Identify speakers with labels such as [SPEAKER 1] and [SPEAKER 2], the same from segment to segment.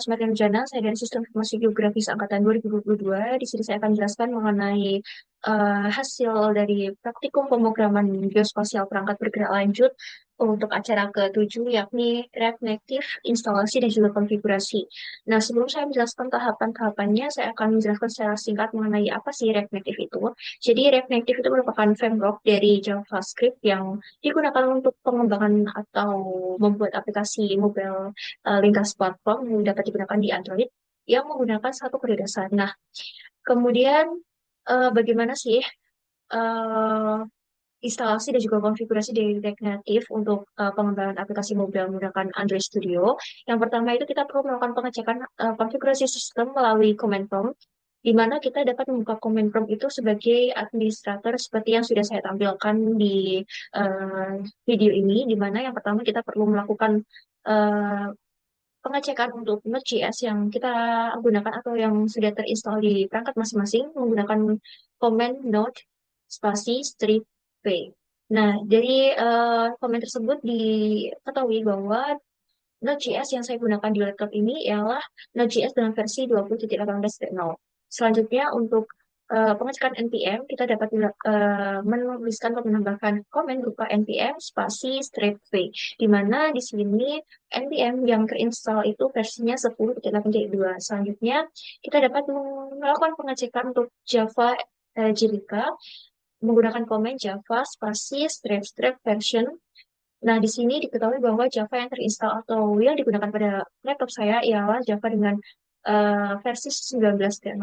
[SPEAKER 1] Asmara Nurjana, saya dari Sistem Informasi Geografis Angkatan 2022. Di sini saya akan menjelaskan mengenai hasil dari praktikum pemrograman geospasial perangkat bergerak lanjut untuk acara ke-7, yakni React instalasi dan juga konfigurasi. Nah, sebelum saya menjelaskan tahapan-tahapannya, saya akan menjelaskan secara singkat mengenai apa sih React Native itu. Jadi, React Native itu merupakan framework dari JavaScript yang digunakan untuk pengembangan atau membuat aplikasi mobile lintas platform yang dapat digunakan di Android yang menggunakan satu kode dasar. Nah, kemudian bagaimana sih eh, instalasi dan juga konfigurasi dari React Native untuk pengembangan aplikasi mobile menggunakan Android Studio? Yang pertama itu kita perlu melakukan pengecekan konfigurasi sistem melalui command prompt, di mana kita dapat membuka command prompt itu sebagai administrator seperti yang sudah saya tampilkan di eh, video ini, di mana yang pertama kita perlu melakukan eh, pengecekan untuk Node.js yang kita gunakan atau yang sudah terinstall di perangkat masing-masing menggunakan command node spasi strip v. Nah, dari komen tersebut diketahui bahwa Node.js yang saya gunakan di laptop ini ialah Node.js dengan versi 20.18.0. Selanjutnya, untuk pengecekan npm, kita dapat menuliskan atau menambahkan komen berupa npm spasi strip v, di mana di sini npm yang terinstall itu versinya 10.8.2. Selanjutnya, kita dapat melakukan pengecekan untuk Java JDK menggunakan komen Java spasi strip strip version. Nah, di sini diketahui bahwa Java yang terinstall atau yang digunakan pada laptop saya ialah Java dengan versi 19.0.1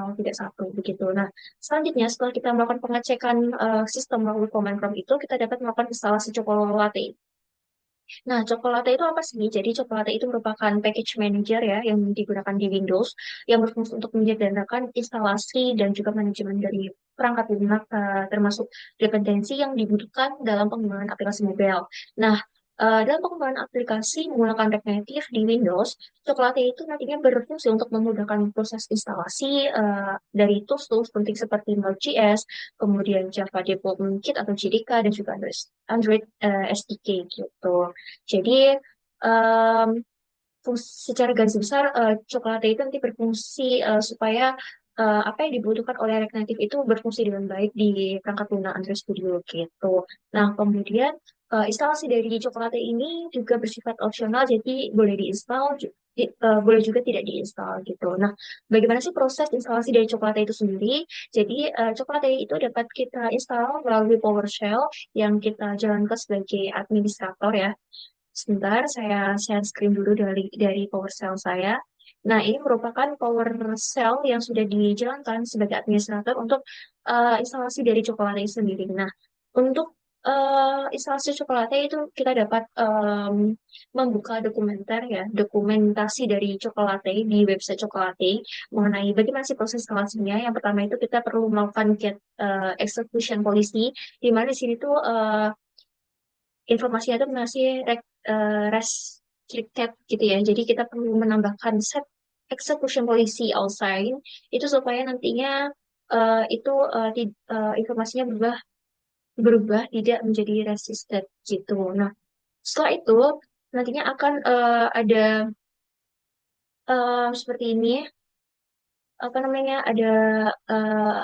[SPEAKER 1] begitu. Nah, selanjutnya setelah kita melakukan pengecekan sistem melalui command prompt itu, kita dapat melakukan instalasi Chocolate. Nah, Chocolate itu apa sih? Jadi, Chocolate itu merupakan package manager ya yang digunakan di Windows yang berfungsi untuk menyederhanakan instalasi dan juga manajemen dari perangkat lunak termasuk dependensi yang dibutuhkan dalam pengembangan aplikasi mobile. Nah, dalam pengembangan aplikasi menggunakan React Native di Windows, Chocolate itu nantinya berfungsi untuk memudahkan proses instalasi dari tools-tools penting seperti Node.js, kemudian Java Development Kit atau JDK, dan juga Android SDK gitu. Jadi em, secara garis besar coklat itu nanti berfungsi supaya apa yang dibutuhkan oleh React Native itu berfungsi dengan baik di perangkat lunak Android Studio gitu. Nah, kemudian instalasi dari coklat ini juga bersifat opsional, jadi boleh diinstal, boleh juga tidak diinstal gitu. Nah, bagaimana sih proses instalasi dari coklat itu sendiri? Jadi, coklat itu dapat kita install melalui PowerShell yang kita jalankan sebagai administrator ya. Sebentar, saya share screen dulu dari PowerShell saya. Nah, ini merupakan PowerShell yang sudah dijalankan sebagai administrator untuk instalasi dari Chocolate sendiri. Nah, untuk instalasi Chocolate itu kita dapat membuka dokumenter ya, dokumentasi dari Chocolate di website Chocolate mengenai bagaimana sih proses instalasinya. Yang pertama itu kita perlu melakukan get execution policy, di mana di sini tuh informasinya itu masih restricted gitu ya. Jadi kita perlu menambahkan set execution policy assign itu supaya nantinya itu informasinya berubah tidak menjadi resisted gitu. Nah, setelah itu nantinya akan ada seperti ini apa namanya ada eh,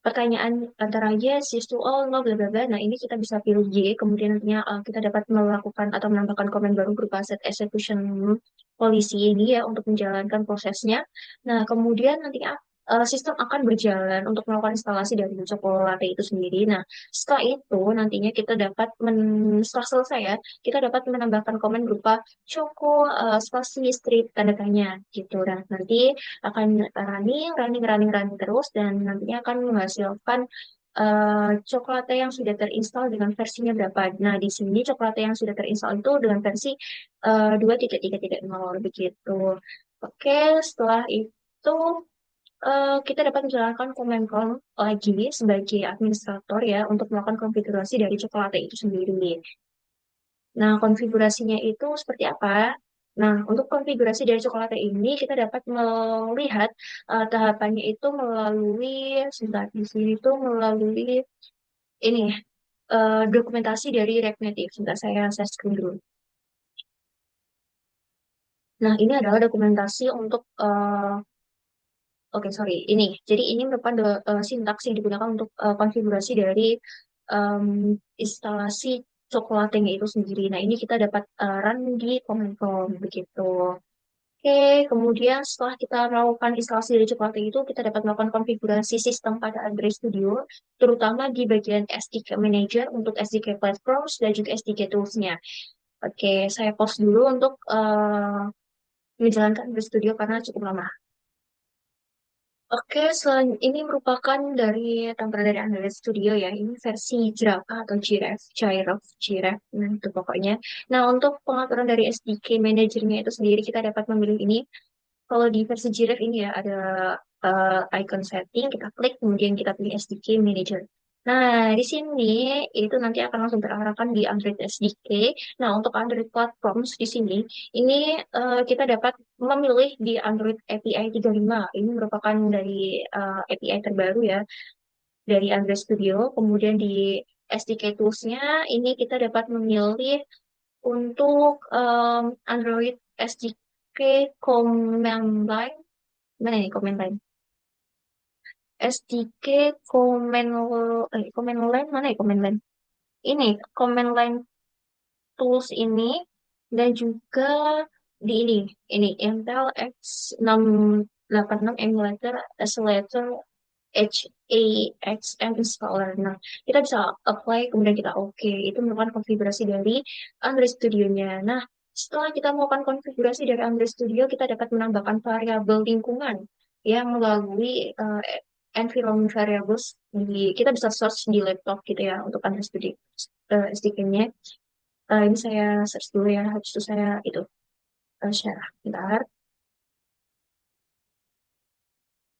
[SPEAKER 1] pertanyaan antara yes, yes to all, no, bla bla bla. Nah, ini kita bisa pilih Y, kemudian nantinya kita dapat melakukan atau menambahkan komen baru berupa set execution policy ini ya untuk menjalankan prosesnya. Nah, kemudian nantinya sistem akan berjalan untuk melakukan instalasi dari Chocolate itu sendiri. Nah, setelah itu nantinya kita dapat setelah selesai ya, kita dapat menambahkan komen berupa Choco spasi strip tanda tanya gitu. Dan nanti akan running terus dan nantinya akan menghasilkan coklat yang sudah terinstall dengan versinya berapa. Nah, di sini coklat yang sudah terinstall itu dengan versi 2.3.0 begitu. Oke, setelah itu kita dapat menjalankan command prompt lagi sebagai administrator ya untuk melakukan konfigurasi dari coklat itu sendiri. Nah, konfigurasinya itu seperti apa? Nah, untuk konfigurasi dari coklat ini kita dapat melihat tahapannya itu melalui sebentar di sini tuh melalui ini dokumentasi dari React Native. Sebentar saya share screen dulu. Nah, ini adalah dokumentasi untuk oke, sorry. Ini. Jadi ini merupakan sintaks yang digunakan untuk konfigurasi dari em, instalasi coklatenya itu sendiri. Nah, ini kita dapat run di command prompt begitu. Oke, kemudian setelah kita melakukan instalasi dari coklat itu, kita dapat melakukan konfigurasi sistem pada Android Studio, terutama di bagian SDK Manager untuk SDK Platforms dan juga SDK Tools-nya. Oke, saya pause dulu untuk menjalankan Android Studio karena cukup lama. Oke, selain ini merupakan dari tampilan dari Android Studio ya. Ini versi Java atau Jiraf, nah itu pokoknya. Nah, untuk pengaturan dari SDK Manager-nya itu sendiri kita dapat memilih ini. Kalau di versi Jiref ini ya ada icon setting, kita klik kemudian kita pilih SDK Manager. Nah, di sini itu nanti akan langsung terarahkan di Android SDK. Nah, untuk Android Platforms di sini ini kita dapat memilih di Android API 35. Ini merupakan dari API terbaru ya dari Android Studio. Kemudian di SDK Tools-nya ini kita dapat memilih untuk Android SDK Command Line. Mana nih command line? SDK command line mana ya command line? Ini command line tools ini dan juga di ini Intel X686 Emulator Accelerator HAXM installer. Nah, kita bisa apply kemudian kita oke. Itu merupakan konfigurasi dari Android Studio-nya. Nah, setelah kita melakukan konfigurasi dari Android Studio, kita dapat menambahkan variabel lingkungan yang melalui environment variables kita bisa search di laptop gitu ya untuk Android Studio SDK-nya. Ini saya search dulu ya, habis itu saya itu share. Bentar.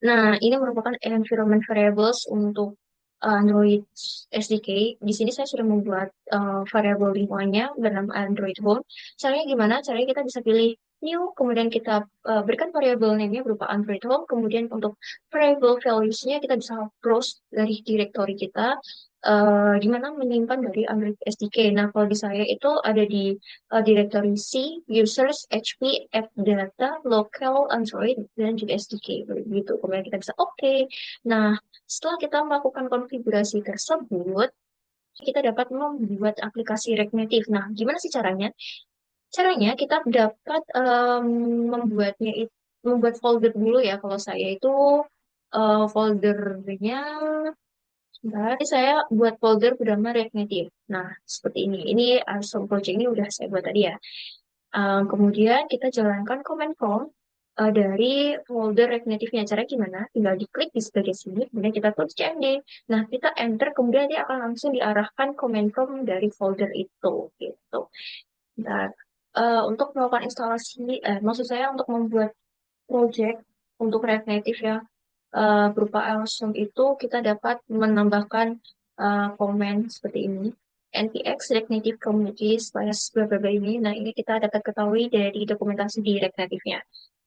[SPEAKER 1] Nah, ini merupakan environment variables untuk Android SDK. Di sini saya sudah membuat variabel lingkungannya bernama Android Home. Caranya gimana? Caranya kita bisa pilih new, kemudian kita berikan variabel name-nya berupa Android Home, kemudian untuk variable values-nya kita bisa browse dari directory kita, di mana menyimpan dari Android SDK. Nah, kalau di saya itu ada di directory C, users, HP, app data, local, Android, dan juga SDK. Begitu. Kemudian kita bisa oke. Nah, setelah kita melakukan konfigurasi tersebut, kita dapat membuat aplikasi React Native. Nah, gimana sih caranya? Caranya kita dapat membuat folder dulu ya. Kalau saya itu foldernya, berarti saya buat folder bernama React Native. Nah, seperti ini. Ini Awesome Project ini udah saya buat tadi ya. Kemudian kita jalankan command prompt dari folder React Native-nya. Cara gimana? Tinggal diklik di sebelah sini, kemudian kita tulis cmd. Nah, kita enter, kemudian dia akan langsung diarahkan command prompt dari folder itu. Gitu. Dan untuk melakukan instalasi, maksud saya untuk membuat project untuk React Native ya, berupa Awesome itu kita dapat menambahkan komen seperti ini. NPX React Native Community slash bla bla bla ini. Nah, ini kita dapat ketahui dari dokumentasi di React Native-nya.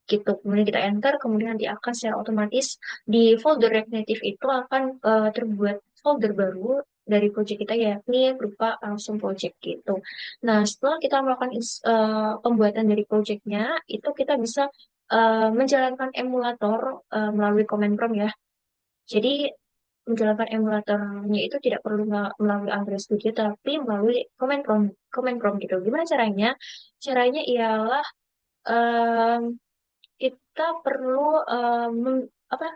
[SPEAKER 1] Gitu. Kemudian kita enter, kemudian nanti akan secara otomatis di folder React Native itu akan terbuat folder baru dari project kita yakni berupa Awesome Project gitu. Nah, setelah kita melakukan pembuatan dari projectnya, itu kita bisa menjalankan emulator melalui command prompt ya. Jadi menjalankan emulatornya itu tidak perlu melalui Android Studio, tapi melalui command prompt gitu. Gimana caranya? Caranya ialah em, kita perlu apa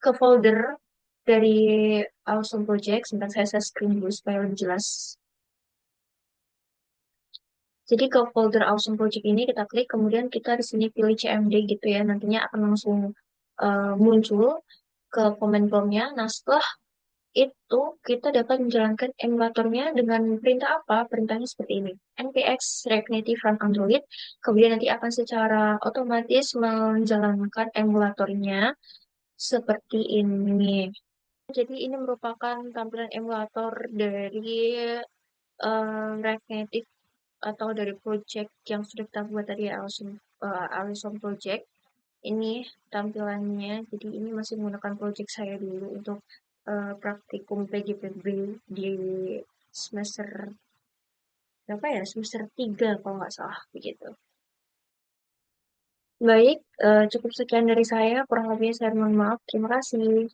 [SPEAKER 1] ke folder dari Awesome Project. Sebentar saya screen dulu supaya lebih jelas. Jadi ke folder Awesome Project ini kita klik, kemudian kita di sini pilih CMD gitu ya. Nantinya akan langsung muncul ke command prompt-nya. Nah, setelah itu kita dapat menjalankan emulatornya dengan perintah apa? Perintahnya seperti ini. npx React Native Run Android. Kemudian nanti akan secara otomatis menjalankan emulatornya seperti ini. Jadi ini merupakan tampilan emulator dari React Native atau dari project yang sudah kita buat tadi ya, Awesome Project. Ini tampilannya, jadi ini masih menggunakan project saya dulu untuk praktikum PGPB di semester berapa ya? Semester 3 kalau nggak salah begitu. Baik, cukup sekian dari saya. Kurang lebihnya saya mohon maaf. Terima kasih.